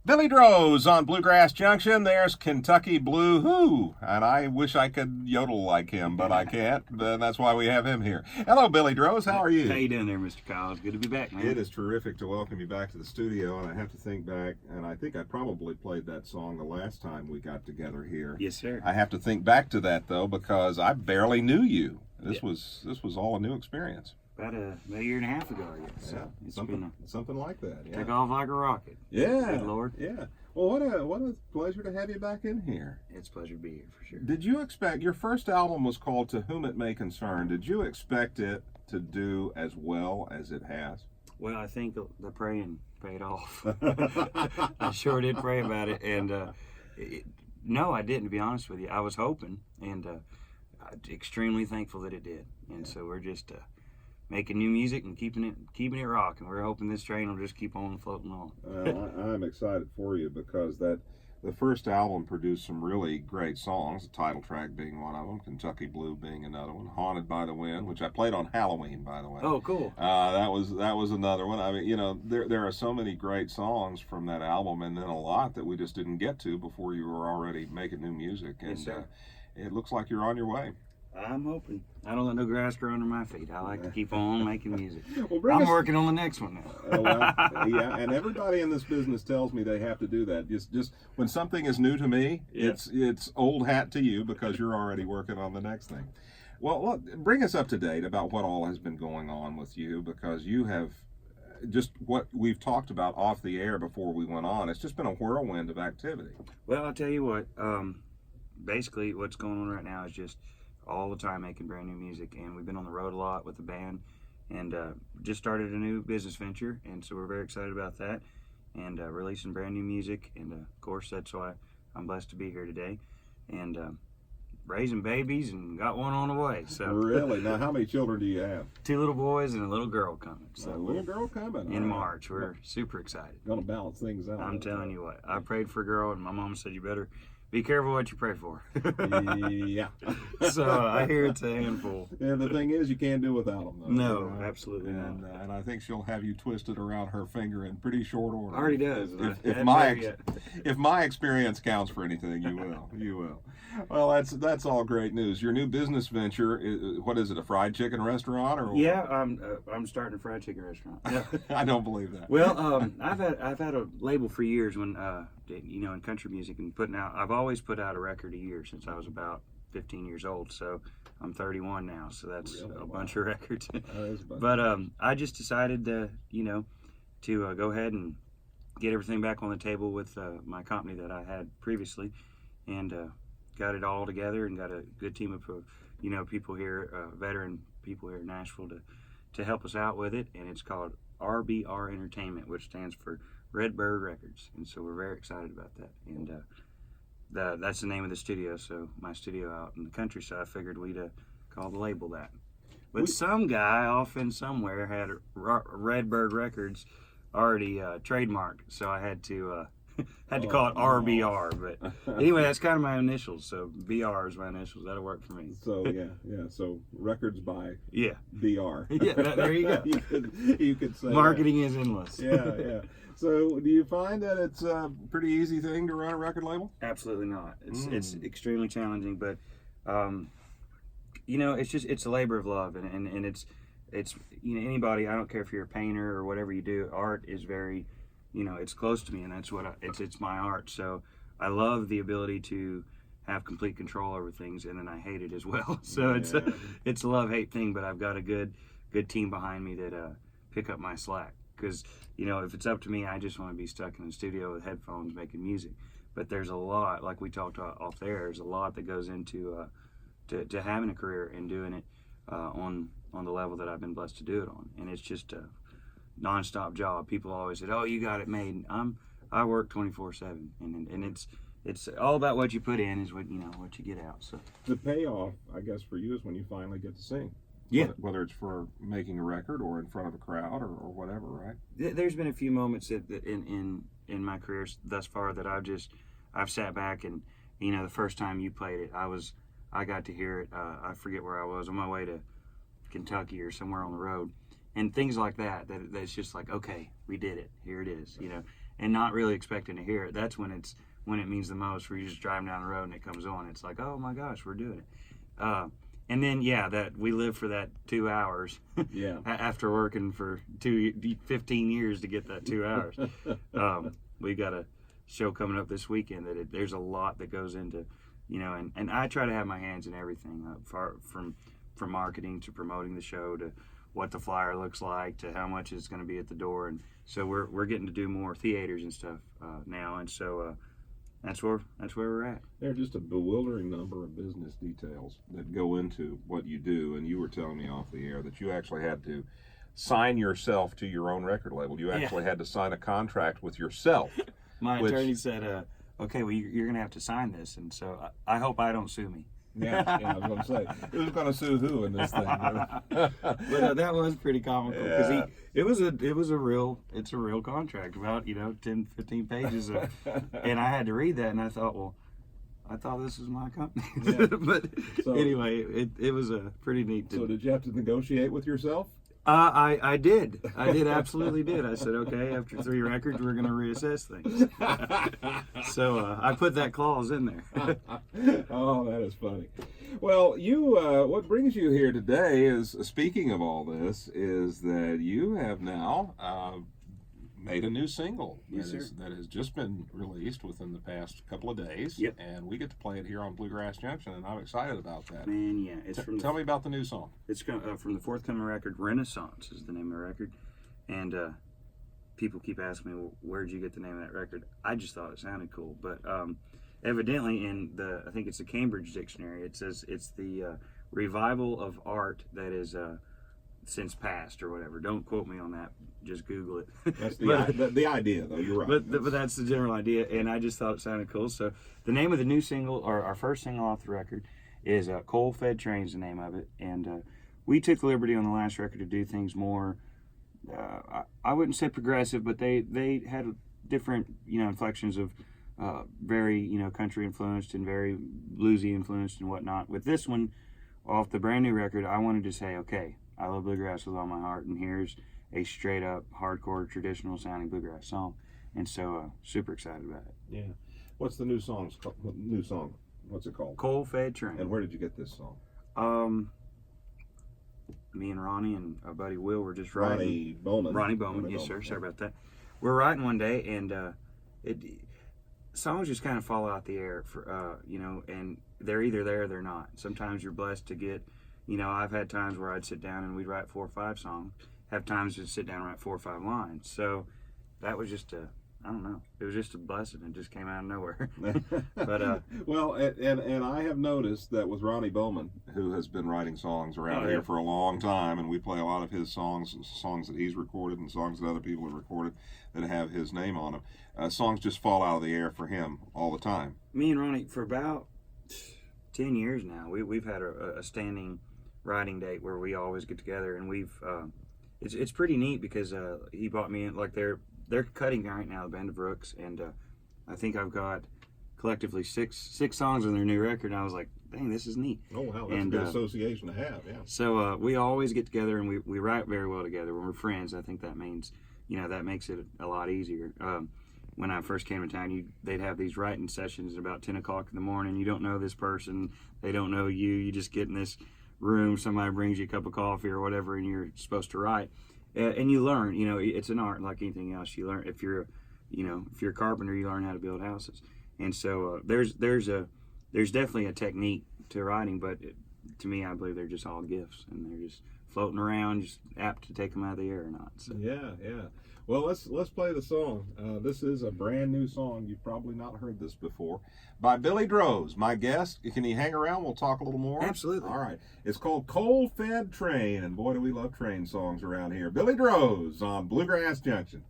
Billy Droze on Bluegrass Junction. There's Kentucky Blue Who, and I wish I could yodel like him, but I can't. And that's why we have him here. Hello, Billy Droze. How are you? How you doing there, Mr. Kyle? It's good to be back, man. It is terrific to welcome you back to the studio, and I have to think back, and I think I probably played that song the last time we got together here. Yes, sir. I have to think back to that though, because I barely knew you. This Yeah. was all a new experience. About a year and a half ago, I guess. So it's Something like that. been took off like a rocket. Yeah. Good Lord. Yeah. Well, what a pleasure to have you back in here. It's a pleasure to be here for sure. Did you expect your first album was called To Whom It May Concern? Did you expect it to do as well as it has? Well, I think the praying paid off. I sure did pray about it, and no, I didn't. To be honest with you, I was hoping, and extremely thankful that it did. And so we're just making new music and keeping it rocking. We're hoping this train will just keep on floating on. I'm excited for you because the first album produced some really great songs, the title track being one of them, Kentucky Blue being another one, Haunted by the Wind, which I played on Halloween, by the way. Oh, cool. That was another one. I mean, you know, there are so many great songs from that album, and then a lot that we just didn't get to before you were already making new music. And Yes, sir. It looks like you're on your way. I'm hoping. I don't let no grass grow under my feet. I like to keep on making music. Well, I'm working on the next one now. Yeah, and everybody in this business tells me they have to do that. Just when something is new to me, Yeah. it's old hat to you because you're already working on the next thing. Well, look, bring us up to date about what all has been going on with you, because you have just what we've talked about off the air before we went on. It's just been a whirlwind of activity. Well, I'll tell you what. Basically, what's going on right now is just all the time making brand new music, and we've been on the road a lot with the band, and just started a new business venture, and so we're very excited about that, and releasing brand new music, and of course that's why I'm blessed to be here today, and raising babies, and got one on the way. So Really? Now, how many children do you have? 2 little boys and a little girl coming. A So little girl coming in All right. March, we're super excited. Gonna balance things out. I'm telling you what, I prayed for a girl, and my mom said you better be careful what you pray for. Yeah. So I hear it's a handful. And the thing is, you can't do without them, though. No, absolutely not. And I think she'll have you twisted around her finger in pretty short order. Already does. If my experience counts for anything, you will. You will. Well, that's all great news. Your new business venture, what is it? A fried chicken restaurant or? Yeah, I'm starting a fried chicken restaurant. Yeah. I don't believe that. Well, I've had a label for years when in country music and putting out. I've always put out a record a year since I was about 15 years old. So I'm 31 now. So that's Really? a bunch of records. That is a bunch. But I just decided to go ahead and get everything back on the table with my company that I had previously, and got it all together and got a good team of people here, veteran people here in Nashville to help us out with it. And it's called RBR Entertainment, which stands for Redbird Records, and so we're very excited about that. And that's the name of the studio. So my studio out in the country, so I figured we'd call the label that. But some guy off in somewhere had Redbird Records already trademarked, so I had to call it RBR. But anyway, that's kind of my initials. So BR is my initials. That'll work for me. So yeah. So records by Yeah. BR. Yeah. There you go. you could say Marketing is endless. that. Yeah. So do you find that it's a pretty easy thing to run a record label? Absolutely not. It's extremely challenging, but it's a labor of love, and it's anybody. I don't care if you're a painter or whatever you do. Art is very, it's close to me, and that's what it's my art. So I love the ability to have complete control over things, and then I hate it as well. So it's a love-hate thing, but I've got a good team behind me that pick up my slack. Because if it's up to me, I just want to be stuck in the studio with headphones making music. But there's a lot, like we talked off there. There's a lot that goes into to having a career and doing it on the level that I've been blessed to do it on. And it's just a nonstop job. People always said, "Oh, you got it made." I work 24/7, and it's all about what you put in is what you get out. So The payoff, I guess, for you is when you finally get to sing. Yeah. Whether it's for making a record or in front of a crowd or whatever, right? There's been a few moments that in my career thus far that I've sat back and the first time you played it, I got to hear it. I forget where I was on my way to Kentucky or somewhere on the road, and things like that. That's just like, okay, we did it. Here it is. and not really expecting to hear it, that's when it means the most. Where you just driving down the road and it comes on, it's like, oh my gosh, we're doing it. And then that we live for that 2 hours. Yeah. After working for 15 years to get that 2 hours. We got a show coming up this weekend that there's a lot that goes into, and I try to have my hands in everything, from marketing to promoting the show to what the flyer looks like to how much it's going to be at the door. And so we're getting to do more theaters and stuff now, and so that's where we're at. There are just a bewildering number of business details that go into what you do, and you were telling me off the air that you actually had to sign yourself to your own record label. You actually had to sign a contract with yourself. My attorney said, okay, well, you're going to have to sign this, and so I hope I don't sue me. Yeah, I was going to say, who's going to sue who in this thing? But that was pretty comical, because it's a real contract, about 10, 15 pages, and I had to read that, and I thought this was my company. Yeah. But so, anyway, it was a pretty neat. So did you have to negotiate with yourself? I did. Absolutely did. I said, okay, after 3 records, we're going to reassess things. So I put that clause in there. Oh, that is funny. Well, what brings you here today is, speaking of all this, is that you have now made a new single that has just been released within the past couple of days. Yep. And we get to play it here on Bluegrass Junction, and I'm excited about that. Man, yeah. It's Tell me about the new song. It's from the forthcoming record. Renaissance is the name of the record. And people keep asking me, well, where'd you get the name of that record? I just thought it sounded cool. But evidently in I think it's the Cambridge Dictionary, it says it's the revival of art that is since past or whatever. Don't quote me on that. Just Google it. That's the idea, though. You're right. But that's the general idea, and I just thought it sounded cool. So the name of the new single, or our first single off the record, is Coal-Fed Train's the name of it. And we took the liberty on the last record to do things more, I wouldn't say progressive, but they had different, inflections of very, country influenced and very bluesy influenced and whatnot. With this one, off the brand new record, I wanted to say, okay, I love bluegrass with all my heart, and here's a straight up hardcore traditional sounding bluegrass song. And so super excited about it. Yeah. What's the new song? What's it called? Coal-Fed Train. And where did you get this song? Me and Ronnie and our buddy Will were just Ronnie writing. Ronnie Bowman, yes sir. Sorry about that. We're writing one day, and songs just kind of fall out the air for and they're either there or they're not. Sometimes you're blessed to get, I've had times where I'd sit down and we'd write 4 or 5 songs. Have times to sit down and write 4 or 5 lines. So that was just I don't know. It was just a blessing. It just came out of nowhere. But well, and I have noticed that with Ronnie Bowman, who has been writing songs around here for a long time, and we play a lot of his songs that he's recorded and songs that other people have recorded that have his name on them. Songs just fall out of the air for him all the time. Me and Ronnie, for about 10 years now, we've had a standing writing date where we always get together, and we've it's pretty neat because he brought me in, like they're cutting right now, the Band of Rooks, and I think I've got collectively six songs on their new record, and I was like, dang, this is neat. Oh wow, that's a good association to have. Yeah. So we always get together, and we write very well together. When we're friends, I think that means that makes it a lot easier. When I first came to town, they'd have these writing sessions at about 10 o'clock in the morning. You don't know this person, they don't know you. You just get in this room, somebody brings you a cup of coffee or whatever, and you're supposed to write, and you learn. It's an art like anything else. You learn if you're a carpenter, you learn how to build houses. And so there's definitely a technique to writing, but to me, I believe they're just all gifts, and they're just floating around, just apt to take them out of the air or not. So. Yeah. Well, let's play the song. This is a brand new song. You've probably not heard this before. By Billy Droze, my guest. Can you hang around? We'll talk a little more. Absolutely. All right. It's called Coal-Fed Train, and boy, do we love train songs around here. Billy Droze on Bluegrass Junction.